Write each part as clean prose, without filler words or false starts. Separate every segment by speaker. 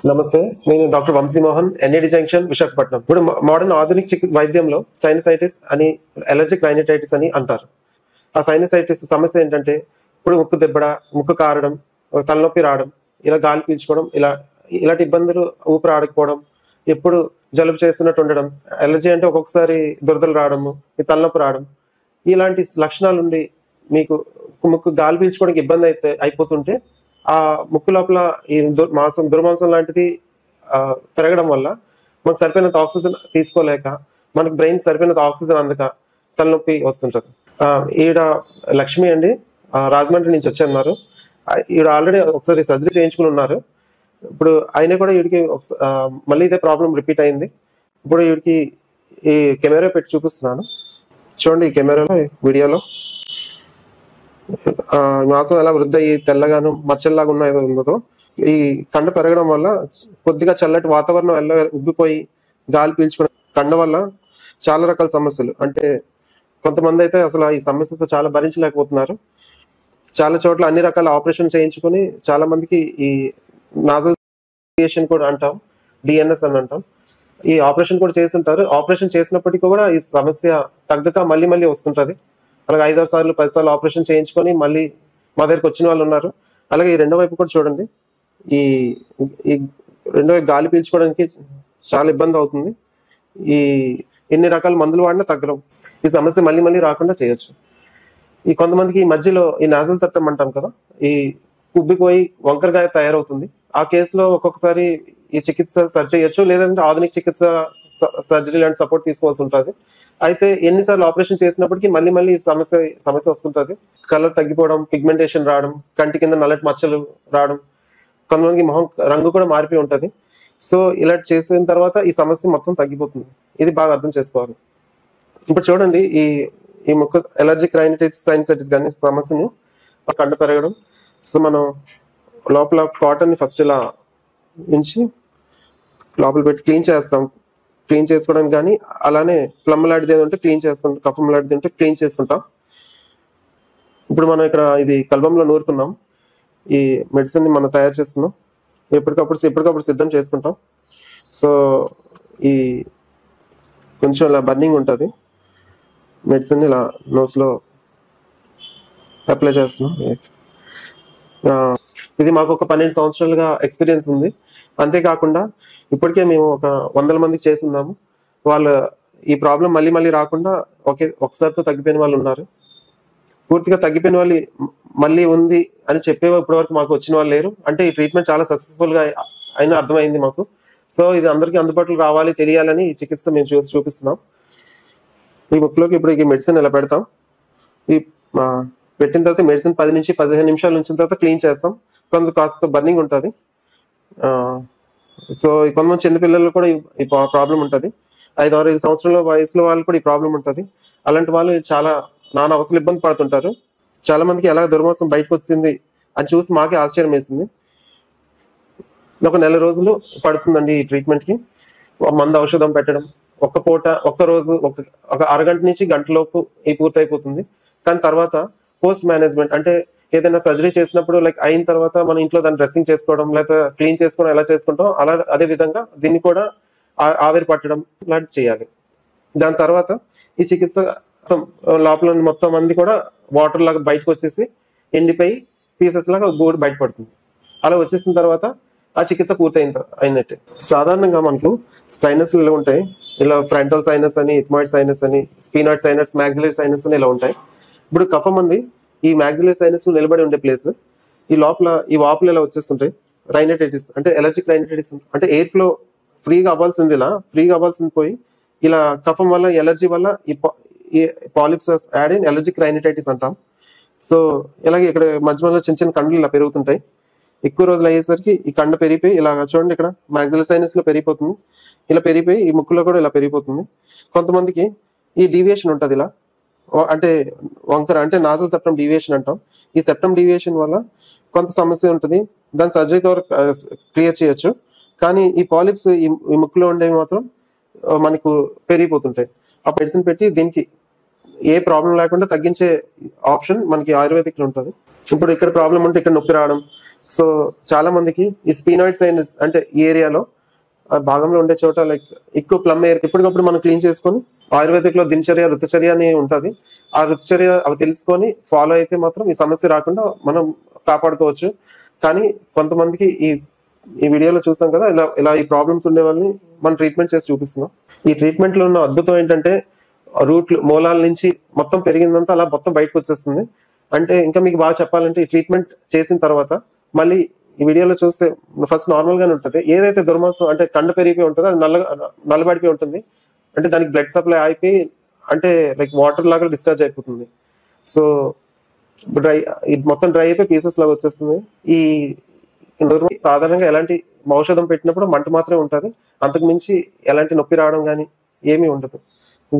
Speaker 1: నమస్తే, నేను doctor Vamsi Mohan, NAD junction, Visakhapatnam. ఇప్పుడు మోడర్న్ ఆధునిక వైద్యంలో సైనసైటిస్ అని, అలర్జిక్ రైనైటిస్ అని అంటారు. ఆ సైనసైటిస్ సమస్య ఏంటంటే ఇప్పుడు ముక్కు దెబ్బడ, ముక్కు కారడం, తలనొప్పి రావడం, ఇలా గాలి పీల్చుకోవడం, ఇలాంటి ఇబ్బందులు, ఊపిరి ఆడకపోవడం, ఎప్పుడు జలుబు చేస్తున్నట్టు ఉండడం, అలర్జీ అంటే ఒక్కొక్కసారి దురదలు రావడము, తలనొప్పి రావడం, ఇలాంటి లక్షణాలు ఉండి మీకు ముక్కు గాలి పీల్చుకోవడానికి ఇబ్బంది అయిపోతుంటే ఆ ముక్కు లోపల ఈ దుర్మాంసం లాంటిది పెరగడం వల్ల మనకు సరిపోయినంత ఆక్సిజన్ తీసుకోలేక, మనకు బ్రెయిన్ సరిపోయినంత ఆక్సిజన్ అందక తలనొప్పి వస్తుంటది. ఈవిడ లక్ష్మి అండి, రాజమండ్రి నుంచి వచ్చన్నారు. ఈవిడ ఆల్రెడీ ఒకసారి సర్జరీ చేయించుకుని ఉన్నారు. ఇప్పుడు అయినా కూడా ఈవిడికి మళ్ళీ ఇదే ప్రాబ్లం రిపీట్ అయింది. ఇప్పుడు ఈవిడికి ఈ కెమెరా పెట్టి చూపిస్తున్నాను, చూడండి. ఈ కెమెరాలో, వీడియోలో మాంసం ఎలా వృద్ధి అయ్యి తెల్లగాను మచ్చల్లాగా ఉన్న ఏదో ఉన్నదో, ఈ కండ పెరగడం వల్ల కొద్దిగా చల్లటి వాతావరణం ఎలా ఉబ్బిపోయి గాలి పీల్చుకోవడం, కండ వల్ల చాలా రకాల సమస్యలు. అంటే కొంతమంది అయితే అసలు ఈ సమస్యతో చాలా భరించలేకపోతున్నారు. చాలా చోట్ల అన్ని రకాల ఆపరేషన్ చేయించుకుని, చాలా మందికి ఈ నాజల్ కూడా అంటాం, డిఎన్ఎస్ అని అంటాం, ఈ ఆపరేషన్ కూడా చేస్తుంటారు. ఆపరేషన్ చేసినప్పటికీ కూడా ఈ సమస్య తగ్గక మళ్ళీ మళ్ళీ వస్తుంటది. అలాగే 5-6 సార్లు 10 సార్లు ఆపరేషన్ చేయించుకొని మళ్ళీ మా దగ్గరికి వచ్చిన వాళ్ళు ఉన్నారు. అలాగే ఈ రెండో వైపు కూడా చూడండి, ఈ రెండో వైపు గాలి పీల్చుకోవడానికి చాలా ఇబ్బంది అవుతుంది. ఎన్ని రకాల మందులు వాడినా తగ్గడం, ఈ సమస్య మళ్ళీ మళ్ళీ రాకుండా చేయొచ్చు. ఈ కొంతమందికి ఈ మధ్యలో ఈ నాజల్ సెప్టమ్ అంటాం కదా, ఈ ఉబ్బిపోయి వంకరగా తయారవుతుంది. ఆ కేసులో ఒక్కొక్కసారి ఈ చికిత్స సరి చేయొచ్చు, లేదంటే ఆధునిక చికిత్స, సర్జరీ లాంటి సపోర్ట్ తీసుకోవాల్సి ఉంటుంది. అయితే ఎన్నిసార్లు ఆపరేషన్ చేసినప్పటికీ మళ్ళీ మళ్ళీ సమస్య వస్తుంటది. కలర్ తగ్గిపోవడం, పిగ్మెంటేషన్ రావడం, కంటి కింద నల్లటి మచ్చలు రావడం, కొంతమందికి మొహం రంగు కూడా మారిపోయి ఉంటది. సో ఇలా చేసిన తర్వాత ఈ సమస్య మొత్తం తగ్గిపోతుంది. ఇది బాగా అర్థం చేసుకోవాలి. ఇప్పుడు చూడండి, ఈ ముక్కు అలర్జిక్ రైనైటిస్, సైనసైటిస్ కానీ సమస్యను కండ పెరగడం. సో మనం లోపల కాటన్ ని ఫస్ట్ ఇలా ఉంచి లోపల పెట్టి క్లీన్ చేస్తాం. క్లీన్ చేసుకోవడానికి కానీ, అలానే ప్లమ్ లాంటిది ఏదంటే క్లీన్ చేసుకుంటాం, కఫం లాంటిది ఉంటే క్లీన్ చేసుకుంటాం. ఇప్పుడు మనం ఇక్కడ ఇది కల్బంలో నూరుకున్నాం. ఈ మెడిసిన్ ని మనం తయారు చేసుకున్నాం, ఎప్పటికప్పుడు సిద్ధం చేసుకుంటాం. సో ఈ కొంచెం ఇలా బర్నింగ్ ఉంటుంది. మెడిసిన్ ఇలా నోస్లో అప్లై చేస్తున్నాం. ఇది మాకు ఒక 12 సంవత్సరాలుగా ఎక్స్పీరియన్స్ ఉంది. అంతేకాకుండా ఇప్పటికే మేము ఒక 100 మందికి చేస్తున్నాము. వాళ్ళు ఈ ప్రాబ్లం మళ్ళీ మళ్ళీ రాకుండా ఒకసారితో తగ్గిపోయిన వాళ్ళు ఉన్నారు. పూర్తిగా తగ్గిపోయిన వాళ్ళు మళ్ళీ ఉంది అని చెప్పే ఇప్పటివరకు మాకు వచ్చిన వాళ్ళు లేరు. అంటే ఈ ట్రీట్మెంట్ చాలా సక్సెస్ఫుల్ గా అయినా అర్థమైంది మాకు. సో ఇది అందరికీ అందుబాటులో రావాలి, తెలియాలని ఈ చికిత్స మేము చూపిస్తున్నాం. ఈ ముక్కులోకి ఇప్పుడు ఈ మెడిసిన్ ఇలా పెడతాం. ఈ పెట్టిన తర్వాత మెడిసిన్ 10 నుంచి 15 నిమిషాలు ఉంచిన తర్వాత క్లీన్ చేస్తాం. కాస్త బర్నింగ్ ఉంటుంది. సో కొంతమంది చిన్నపిల్లలు కూడా ఈ ప్రాబ్లం ఉంటుంది. 5-6 సంవత్సరాల వయసులో వాళ్ళు కూడా ఈ ప్రాబ్లం ఉంటుంది. అలాంటి వాళ్ళు చాలా నానా అవసరం ఇబ్బంది పడుతుంటారు. చాలా మందికి ఎలా దుర్మాంసం బయటకు వచ్చింది అని చూసి మాకే ఆశ్చర్యం వేసింది. ఒక 1 నెల రోజులు పడుతుందండి ఈ ట్రీట్మెంట్ కి. మందు ఔషధం పెట్టడం, ఒక్క రోజు ఒక అరగంట నుంచి గంటలోపు పూర్తయిపోతుంది. కానీ తర్వాత పోస్ట్ మేనేజ్మెంట్, అంటే ఏదైనా సర్జరీ చేసినప్పుడు అయిన తర్వాత మన ఇంట్లో దాన్ని డ్రెస్సింగ్ చేసుకోవడం, లేకపోతే క్లీన్ చేసుకోవడం ఎలా చేసుకుంటాం, అదే విధంగా దీన్ని కూడా ఆవిరి పట్టడం లాంటి చేయాలి. దాని తర్వాత ఈ చికిత్స లోపల మొత్తం మంది కూడా వాటర్ లాగా బయటకు వచ్చేసి ఎండిపోయి పీసెస్ లాగా గోడు బయటపడుతుంది. అలా వచ్చేసిన తర్వాత ఆ చికిత్స అయినట్టే. సాధారణంగా మనకు సైనస్లు ఇలా ఉంటాయి. ఇలా ఫ్రంటల్ సైనస్ అని, ఇథమాయిడ్ సైనస్ అని, స్పీనాయిడ్ సైనస్, మాక్సిలరీ సైనస్ అని ఇలా ఉంటాయి. ఇప్పుడు కఫం ఉంది, ఈ మాక్సిలరీ సైనస్ నిలబడి ఉండే ప్లేస్, ఈ లోపల ఈ వాపులు ఇలా వచ్చేస్తుంటాయి. రైనైటిస్ అంటే అలర్జిక్ రైనైటిస్ అంటే ఎయిర్ ఫ్లో ఫ్రీగా అవ్వాల్సింది పోయి ఇలా కఫం వల్ల, ఎలర్జీ వల్ల ఈ పాలిప్స్ యాడ్ అయిన అలర్జిక్ రైనైటిస్ అంటాం. సో ఇలాగే ఇక్కడ మధ్యలో చిన్న చిన్న కండలు ఇలా పెరుగుతుంటాయి. ఎక్కువ రోజులు అయ్యేసరికి ఈ కండ పెరిగిపోయి ఇలా చూడండి, ఇక్కడ మాక్సిలరీ సైనస్ లో పెరిగిపోతుంది. ఇలా పెరిగిపోయి ఈ ముక్కులో కూడా ఇలా పెరిగిపోతుంది. కొంతమందికి ఈ డీవియేషన్ ఉంటుంది, ఇలా అంటే వంకర, అంటే నాజల్ సెప్టమ్ డీవియేషన్ అంటాం. ఈ సెప్టమ్ డీవియేషన్ వల్ల కొంత సమస్య ఉంటుంది. దాని సర్జరీతో క్లియర్ చేయొచ్చు. కానీ ఈ పాలిప్స్ ఈ ముక్కులో ఉండేవి మాత్రం మనకు పెరిగిపోతుంటాయి. ఆ మెడిసిన్ పెట్టి దీనికి ఏ ప్రాబ్లం లేకుండా తగ్గించే ఆప్షన్ మనకి ఆయుర్వేదిక్ లో ఉంటుంది. ఇప్పుడు ఇక్కడ ప్రాబ్లం ఉంటే ఇక్కడ నొప్పి రావడం, సో చాలా మందికి ఈ స్పీనాయిడ్ సైనస్ అంటే ఈ ఏరియాలో ఆ భాగంలో ఉండే చోట లైక్ ఎక్కువ ప్లమ్ ఎయిర్ ఎప్పటికప్పుడు మనం క్లీన్ చేసుకొని ఆయుర్వేదిక్ లో దినచర్య ఋతుచర్య అని ఉంటుంది. ఆ ఋతుచర్య అవి తెలుసుకొని ఫాలో అయితే మాత్రం ఈ సమస్య రాకుండా మనం కాపాడుకోవచ్చు. కానీ కొంతమందికి ఈ వీడియోలో చూసాం కదా, ఇలా ఈ ప్రాబ్లమ్స్ ఉండే వాళ్ళని మనం ట్రీట్మెంట్ చేసి చూపిస్తున్నాం. ఈ ట్రీట్మెంట్ లో ఉన్న అద్భుతం ఏంటంటే రూట్లు మూలాల నుంచి మొత్తం పెరిగిందంతా అలా మొత్తం బయటకు వచ్చేస్తుంది. అంటే ఇంకా మీకు బాగా చెప్పాలంటే ఈ ట్రీట్మెంట్ చేసిన తర్వాత మళ్ళీ ఈ వీడియోలో చూస్తే ఫస్ట్ నార్మల్ గానే ఉంటుంది. ఏదైతే దుర్మాంసం అంటే కండ పెరిగిపోయి ఉంటుందో అది నల్లబడిపోయి ఉంటుంది. అంటే దానికి బ్లడ్ సప్లై అయిపోయి అంటే లైక్ వాటర్ లాగా డిశ్చార్జ్ అయిపోతుంది. సో ఇది మొత్తం డ్రై అయిపోయి పీసెస్ లాగా వచ్చేస్తుంది. ఈ సాధారణంగా ఎలాంటి ఔషధం పెట్టినప్పుడు మంట మాత్రమే ఉంటుంది, అంతకు మించి ఎలాంటి నొప్పి రావడం కానీ ఏమీ ఉండదు.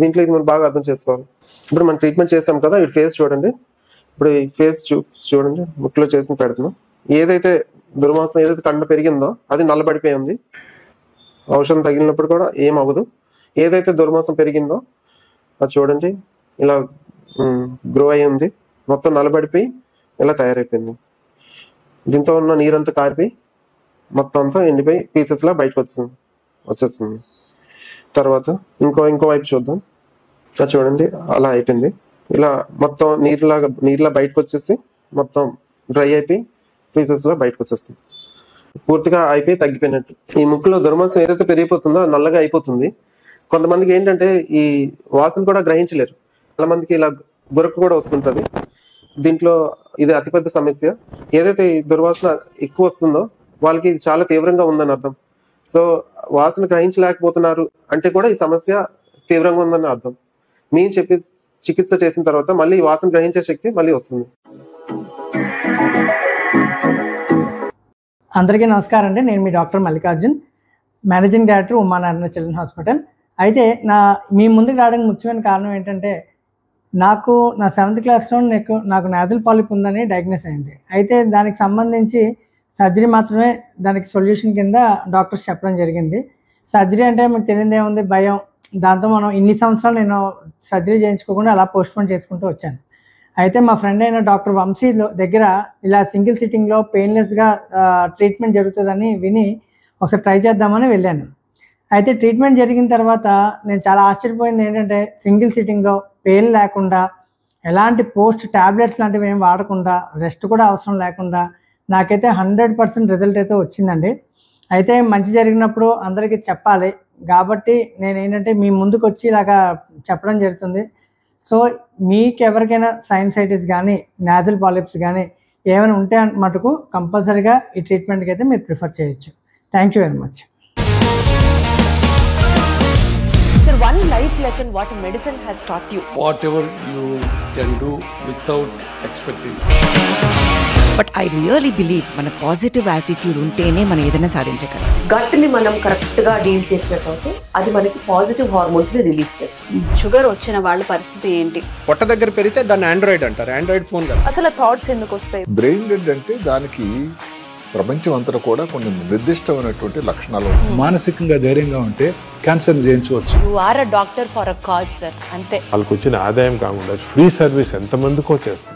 Speaker 1: దీంట్లో ఇది మనం బాగా అర్థం చేసుకోవాలి. ఇప్పుడు మనం ట్రీట్మెంట్ చేసాం కదా, ఈ ఫేస్ చూడండి. ఇప్పుడు ఈ ఫేస్ చూడండి, ముక్కులో చేసి పెడుతున్నాం. ఏదైతే దుర్మాంసం ఏదైతే కండ పెరిగిందో అది నల్లబడిపోయి ఉంది. ఔషధం తగిలినప్పుడు కూడా ఏం అవ్వదు. ఏదైతే దుర్మాంసం పెరిగిందో అది చూడండి ఇలా గ్రో అయి ఉంది, మొత్తం నల్లబడిపోయి ఇలా తయారైపోయింది. దీంతో ఉన్న నీరంతా కారిపోయి మొత్తం అంతా ఎండిపోయి పీసెస్ లా బయటకు వచ్చేస్తుంది. తర్వాత ఇంకో వైపు చూద్దాం. అది చూడండి అలా అయిపోయింది. ఇలా మొత్తం నీరులా బయటకు వచ్చేసి మొత్తం డ్రై అయిపోయి పీసెస్ లా బయటకు వచ్చేస్తుంది. పూర్తిగా అయిపోయి తగ్గిపోయినట్టు. ఈ ముక్కులో దుర్మాంసం ఏదైతే పెరిగిపోతుందో అది నల్లగా అయిపోతుంది. కొంతమందికి ఏంటంటే ఈ వాసన కూడా గ్రహించలేరు. చాలా మందికి ఇలా గురక కూడా వస్తుంటది. దీంట్లో ఇది అతిపెద్ద సమస్య. ఏదైతే ఈ దుర్వాసన ఎక్కువ వస్తుందో వాళ్ళకి ఇది చాలా తీవ్రంగా ఉందని అర్థం. సో వాసన గ్రహించలేకపోతున్నారు అంటే కూడా ఈ సమస్య తీవ్రంగా ఉందని అర్థం. మేము చెప్పి చికిత్స చేసిన తర్వాత మళ్ళీ ఈ వాసన గ్రహించే శక్తి మళ్ళీ వస్తుంది.
Speaker 2: అందరికీ నమస్కారం అండి. నేను మీ doctor Mallikarjun, managing director Umanarayana children hospital. అయితే మీ ముందుకు రావడానికి ముఖ్యమైన కారణం ఏంటంటే నాకు నా 7th క్లాస్లో నాకు నాజల్ పాలిప్ ఉందని డయాగ్నోస్ అయింది. అయితే దానికి సంబంధించి సర్జరీ మాత్రమే దానికి సొల్యూషన్ కింద డాక్టర్స్ చెప్పడం జరిగింది. సర్జరీ అంటే మీకు తెలియదు ఏముంది, భయం. దాంతో మనం ఇన్ని సంవత్సరాలు నేను సర్జరీ చేయించుకోకుండా అలా పోస్ట్పోన్ చేసుకుంటూ వచ్చాను. అయితే మా ఫ్రెండ్ అయిన డాక్టర్ వంశీ దగ్గర ఇలా సింగిల్ సిట్టింగ్లో పెయిన్లెస్గా ట్రీట్మెంట్ జరుగుతుందని విని ఒకసారి ట్రై చేద్దామని వెళ్ళాను. అయితే ట్రీట్మెంట్ జరిగిన తర్వాత నేను చాలా ఆశ్చర్యపోయింది ఏంటంటే సింగిల్ సిట్టింగ్లో పెయిన్ లేకుండా, ఎలాంటి పోస్ట్ ట్యాబ్లెట్స్ లాంటివి ఏం వాడకుండా, రెస్ట్ కూడా అవసరం లేకుండా నాకైతే 100% రిజల్ట్ అయితే వచ్చిందండి. అయితే మంచి జరిగినప్పుడు అందరికీ చెప్పాలి కాబట్టి నేను ఏంటంటే మీ ముందుకు వచ్చి ఇలాగా చెప్పడం జరుగుతుంది. సో మీకు ఎవరికైనా సైనసైటిస్ కానీ నాజల్ పాలిప్స్ కానీ ఏమైనా ఉంటే మటుకు కంపల్సరీగా ఈ ట్రీట్మెంట్కి అయితే మీరు ప్రిఫర్ చేయొచ్చు. Thank you very much.
Speaker 3: Sir, one life lesson what medicine has taught you.
Speaker 4: Whatever you can do without expecting.
Speaker 5: But I really believe మన పాజిటివ్ యాటిట్యూడ్ ఉంటేనే మనం ఏదైనా సాధించగలం.
Speaker 3: గట్ ని మనం కరెక్ట్ గా డీల్ చేసినట్లయితే అది మనకి పాజిటివ్ హార్మోన్స్ ని రిలీజ్ చేస్తుంది.
Speaker 6: షుగర్ వచ్చిన వాళ్ళ పరిస్థితి ఏంటి?
Speaker 7: పొట్ట దగ్గర పెరిగితే దాన్ని ఆండ్రాయిడ్ అంటారు, ఆండ్రాయిడ్ ఫోన్ కదా.
Speaker 6: అసలు థాట్స్ ఎందుకు వస్తాయి?
Speaker 8: బ్రెయిన్ డెడ్ అంటే దానికి ప్రపంచం అంతా కూడా కొన్ని నిర్దిష్టమైనటువంటి లక్షణాలు.
Speaker 9: మానసికంగా ధైర్యంగా ఉంటే క్యాన్సర్ జయించవచ్చు.
Speaker 6: You are a doctor for a cause sir, అంతే.
Speaker 10: వాళ్ళకి వచ్చిన ఆదాయం కాకుండా ఫ్రీ సర్వీస్ ఎంతమందికో చేస్తుంది.